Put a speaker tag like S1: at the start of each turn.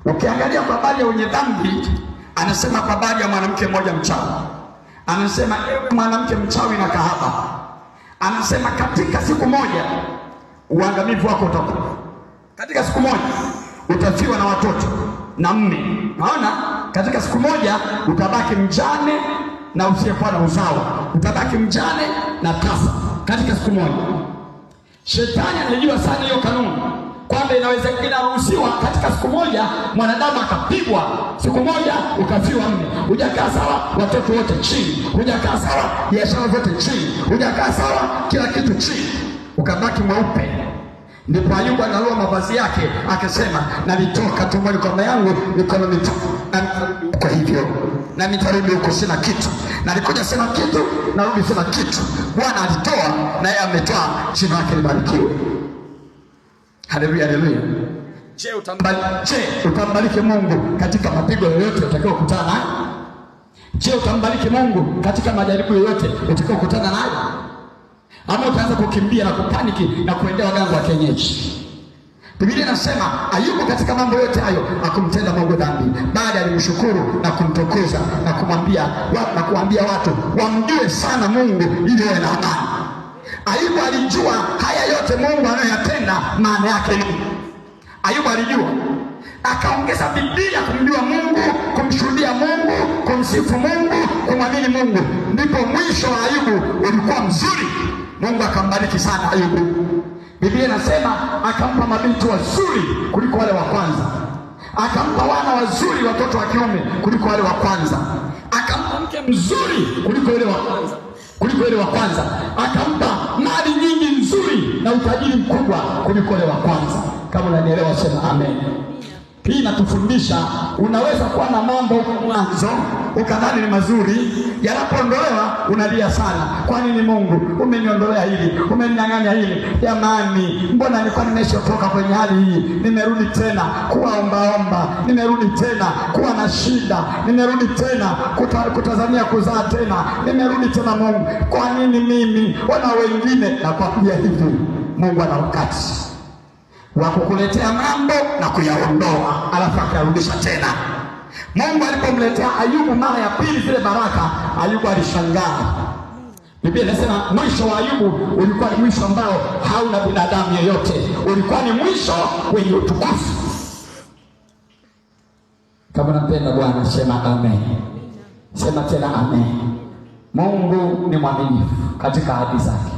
S1: Ukiangalia kwa habari ya wenye dhambi, anasema kwa habari ya mwanamke mmoja mchawi. Anasema ewe mwanamke mchawi na kahaba, anasema katika siku moja uangamivu wako utakuwa. Katika siku moja utafiwa na watoto na mme. Naona katika siku moja utabaki mjane na usiyekuwa na usawa, utabaki mjane na tasa katika siku moja. Shetani anajua sana hiyo kanuni kwamba inaruhusiwa katika siku moja mwanadamu akapigwa, siku moja ukafiwa mme. Hujakaa sawa, watoto wote chini. Hujakaa sawa, biashara zote chini. Hujakaa sawa, kila kitu chini, ukabaki mweupe. Ndipo Ayubu analua mavazi yake akasema, nalitoka tumboni kwa mama yangu mikono mitupu, kwa hivyo na nitarudi huko sina kitu. Nalikuja sina kitu, narudi sina kitu. Bwana alitoa na yeye ametoa, jina lake libarikiwe. Haleluya, haleluya. Je, utambariki Mungu katika mapigo yoyote utakayokutana nayo? Je, utambariki Mungu katika majaribu yoyote utakayokutana nayo? Ama utaanza kukimbia na kupaniki na kuendea waganga wa kienyeji? Biblia inasema Ayubu katika mambo yote hayo hakumtenda Mungu dhambi, baada alimshukuru na kumtukuza na kuambia watu wamjue sana Mungu ili wawe na amani. Ayubu alijua haya yote Mungu anayoyatenda maana yake nini. Ayubu alijua, akaongeza bidii ya kumjua Mungu, kumshuhudia Mungu, kumsifu Mungu, kumwamini Mungu. Ndipo mwisho wa Ayubu ulikuwa mzuri. Mungu akambariki sana Ayubu. Biblia inasema akampa mabinti wazuri kuliko wale wa kwanza, akampa wana wazuri, watoto wa kiume kuliko wale wa kwanza, akampa mke mzuri kuliko yule wa kwanza, akampa mali nyingi nzuri na utajiri mkubwa kuliko yule wa kwanza. Kama unanielewa sema amen. Hii inatufundisha unaweza kuwa na mambo mwanzo ukadhani ni mazuri, yanapoondolewa unalia sana. Kwa nini Mungu umeniondolea hili, umeninyang'anya hili? Jamani, mbona nilikuwa nimeshotoka kwenye hali hii, nimerudi tena kuwa ombaomba, nimerudi tena kuwa na shida, nimerudi tena kutazamia kuzaa tena, nimerudi tena. Mungu, kwa nini mimi? Wana wengine. Na kwa kuja hivi, Mungu ana wakati wa kukuletea mambo na kuyaondoa, alafu akayarudisha tena. Mungu alipomletea Ayubu mara ya pili zile baraka, Ayubu alishangaa. Biblia inasema mwisho wa Ayubu ulikuwa ni mwisho ambao hauna binadamu yeyote, ulikuwa ni mwisho wenye utukufu. Kama napenda Bwana sema amen. Sema tena amen. Mungu ni mwaminifu katika ahadi zake.